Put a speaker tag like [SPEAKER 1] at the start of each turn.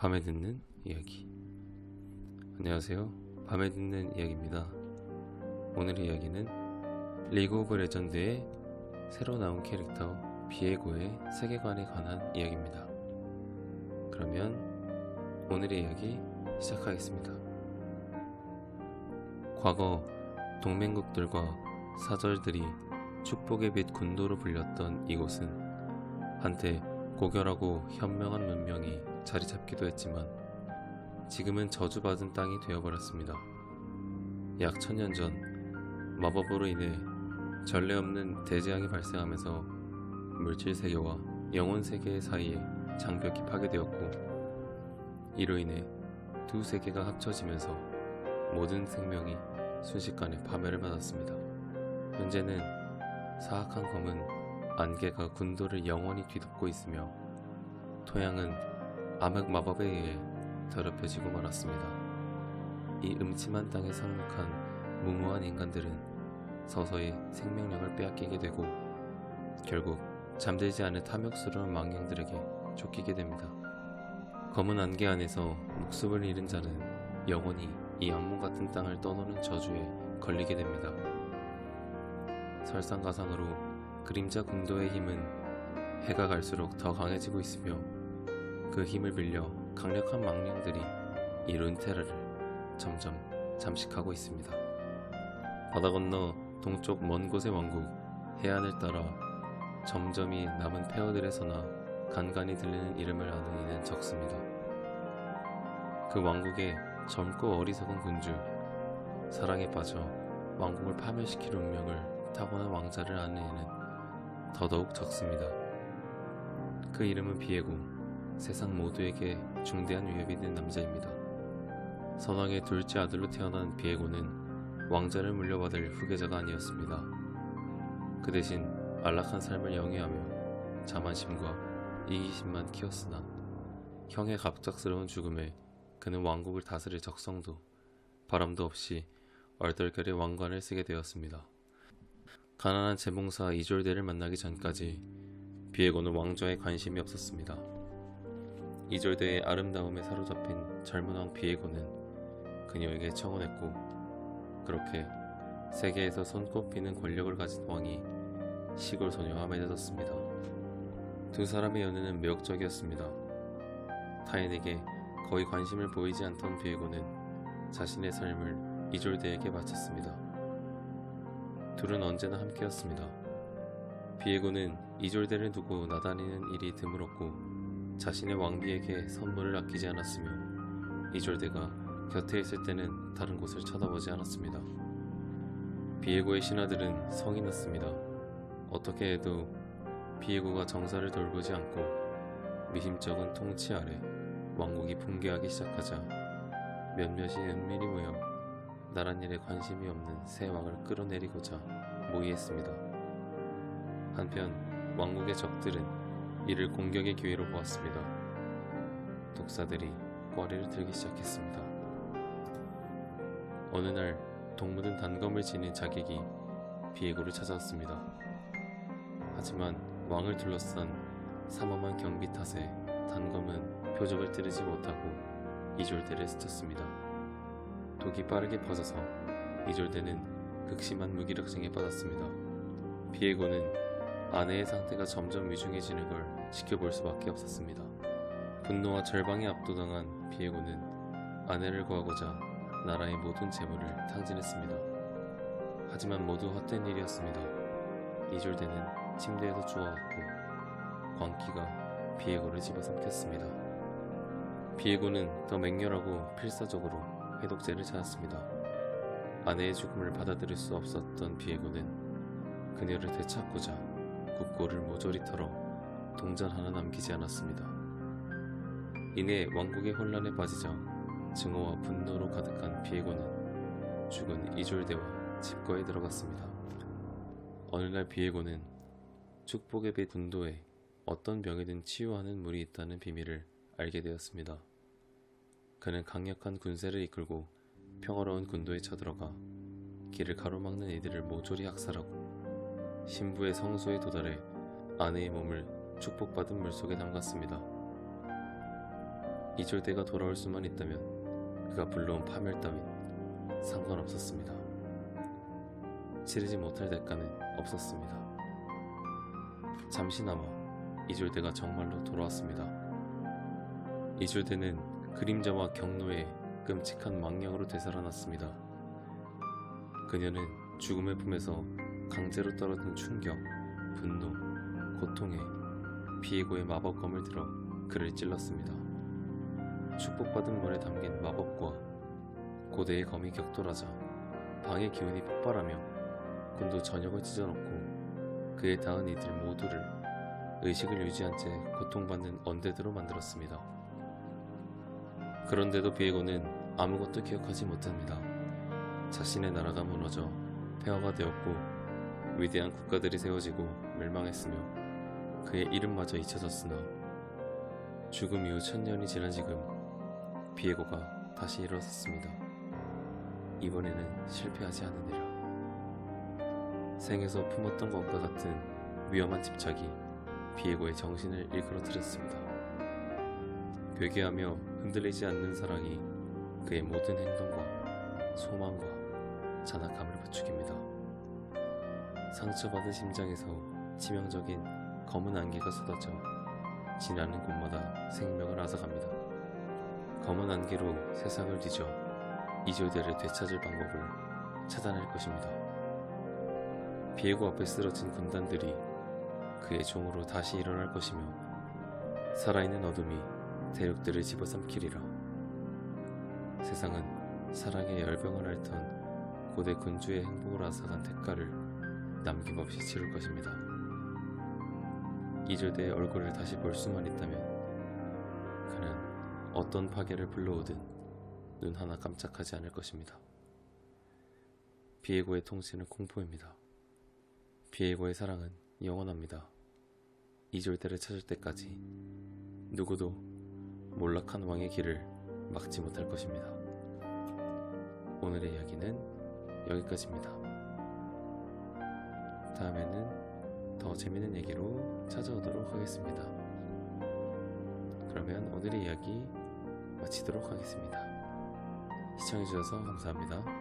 [SPEAKER 1] 밤에 듣는 이야기. 안녕하세요. 밤에 듣는 이야기입니다. 오늘의 이야기는 리그 오브 레전드의 새로 나온 캐릭터 비에고의 세계관에 관한 이야기입니다. 그러면 오늘의 이야기 시작하겠습니다. 과거 동맹국들과 사절들이 축복의 빛 군도로 불렸던 이곳은 한때 고결하고 현명한 문명이 자리 잡기도 했지만 지금은 저주받은 땅이 되어버렸습니다. 약 1000년 전 마법으로 인해 전례 없는 대재앙이 발생하면서 물질 세계와 영혼 세계 사이에 장벽이 파괴되었고, 이로 인해 두 세계가 합쳐지면서 모든 생명이 순식간에 파멸을 맞았습니다. 현재는 사악한 검은 안개가 군도를 영원히 뒤덮고 있으며 토양은 암흑 마법에 의해 더럽혀지고 말았습니다. 이 음침한 땅에 상륙한 무모한 인간들은 서서히 생명력을 빼앗기게 되고 결국 잠들지 않은 탐욕스러운 망령들에게 쫓기게 됩니다. 검은 안개 안에서 목숨을 잃은 자는 영원히 이 악몽 같은 땅을 떠도는 저주에 걸리게 됩니다. 설상가상으로 그림자 군도의 힘은 해가 갈수록 더 강해지고 있으며 그 힘을 빌려 강력한 망령들이 이 룬테라를 점점 잠식하고 있습니다. 바다 건너 동쪽 먼 곳의 왕국 해안을 따라 점점이 남은 폐허들에서나 간간히 들리는 이름을 아는 이는 적습니다. 그 왕국의 젊고 어리석은 군주, 사랑에 빠져 왕국을 파멸시킬 운명을 타고난 왕자를 아는 이는 더더욱 적습니다. 그 이름은 비에고, 세상 모두에게 중대한 위협이 된 남자입니다. 선왕의 둘째 아들로 태어난 비에고는 왕자를 물려받을 후계자가 아니었습니다. 그 대신 안락한 삶을 영위하며 자만심과 이기심만 키웠으나 형의 갑작스러운 죽음에 그는 왕국을 다스릴 적성도 바람도 없이 얼떨결에 왕관을 쓰게 되었습니다. 가난한 재봉사 이졸데를 만나기 전까지 비에고는 왕좌에 관심이 없었습니다. 이졸데의 아름다움에 사로잡힌 젊은 왕 비에고는 그녀에게 청혼했고, 그렇게 세계에서 손꼽히는 권력을 가진 왕이 시골 소녀와 맺어졌습니다. 두 사람의 연애는 매혹적이었습니다. 타인에게 거의 관심을 보이지 않던 비에고는 자신의 삶을 이졸데에게 바쳤습니다. 둘은 언제나 함께였습니다. 비에고는 이졸데를 두고 나다니는 일이 드물었고 자신의 왕비에게 선물을 아끼지 않았으며 이졸데가 곁에 있을 때는 다른 곳을 쳐다보지 않았습니다. 비에고의 신하들은 성이 났습니다. 어떻게 해도 비에고가 정사를 돌보지 않고 미심쩍은 통치 아래 왕국이 붕괴하기 시작하자 몇몇이 은밀히 모여 나란 일에 관심이 없는 새 왕을 끌어내리고자 모의했습니다. 한편 왕국의 적들은 이를 공격의 기회로 보았습니다. 독사들이 꼬리를 들기 시작했습니다. 어느 날 동무는 단검을 지닌 자객이 비에고를 찾아왔습니다. 하지만 왕을 둘러싼 삼엄한 경비 탓에 단검은 표적을 찌르지 못하고 이졸데를 스쳤습니다. 독이 빠르게 퍼져서 이졸데는 극심한 무기력증에 빠졌습니다. 비에고는 아내의 상태가 점점 위중해지는 걸 지켜볼 수밖에 없었습니다. 분노와 절망에 압도당한 비에고는 아내를 구하고자 나라의 모든 재물을 탕진했습니다. 하지만 모두 헛된 일이었습니다. 이졸데는 침대에서 주워왔고 광기가 비에고를 집어삼켰습니다. 비에고는 더 맹렬하고 필사적으로 해독제를 찾았습니다. 아내의 죽음을 받아들일 수 없었던 비에고는 그녀를 되찾고자 국고를 모조리 털어 동전 하나 남기지 않았습니다. 이내 왕국의 혼란에 빠지자 증오와 분노로 가득한 비에고는 죽은 이졸데와 집거에 들어갔습니다. 어느 날 비에고는 축복의 빛 군도에 어떤 병이든 치유하는 물이 있다는 비밀을 알게 되었습니다. 그는 강력한 군세를 이끌고 평화로운 군도에 쳐들어가 길을 가로막는 이들을 모조리 학살하고 신부의 성소에 도달해 아내의 몸을 축복받은 물속에 담갔습니다. 이졸대가 돌아올 수만 있다면 그가 불러온 파멸 따윈 상관없었습니다. 치르지 못할 대가는 없었습니다. 잠시나마 이졸대가 정말로 돌아왔습니다. 이졸대는 그림자와 경로의 끔찍한 망령으로 되살아났습니다. 그녀는 죽음의 품에서 강제로 떨어진 충격, 분노, 고통에 비에고의 마법검을 들어 그를 찔렀습니다. 축복받은 물에 담긴 마법과 고대의 검이 격돌하자 방의 기운이 폭발하며 군도 저녁을 찢어놓고 그에 닿은 이들 모두를 의식을 유지한 채 고통받는 언데드로 만들었습니다. 그런데도 비에고는 아무것도 기억하지 못합니다. 자신의 나라가 무너져 폐허가 되었고 위대한 국가들이 세워지고 멸망했으며 그의 이름마저 잊혀졌으나 죽음 이후 1000년이 지난 지금 비에고가 다시 일어섰습니다. 이번에는 실패하지 않으리라. 생에서 품었던 것과 같은 위험한 집착이 비에고의 정신을 일그러뜨렸습니다. 괴괴하며 흔들리지 않는 사랑이 그의 모든 행동과 소망과 잔악함을 부추깁니다. 상처받은 심장에서 치명적인 검은 안개가 쏟아져 지나는 곳마다 생명을 앗아갑니다. 검은 안개로 세상을 뒤져 이졸대를 되찾을 방법을 찾아낼 것입니다. 비에고 앞에 쓰러진 군단들이 그의 종으로 다시 일어날 것이며 살아있는 어둠이 대륙들을 집어삼키리라. 세상은 사랑의 열병을 앓던 고대 군주의 행복을 앗아간 대가를 남김없이 치룰 것입니다. 이졸대의 얼굴을 다시 볼 수만 있다면 그는 어떤 파괴를 불러오든 눈 하나 깜짝하지 않을 것입니다. 비에고의 통치는 공포입니다. 비에고의 사랑은 영원합니다. 이졸대를 찾을 때까지 누구도 몰락한 왕의 길을 막지 못할 것입니다. 오늘의 이야기는 여기까지입니다. 다음에는 더 재밌는 얘기로 찾아오도록 하겠습니다. 그러면 오늘의 이야기 마치도록 하겠습니다. 시청해주셔서 감사합니다.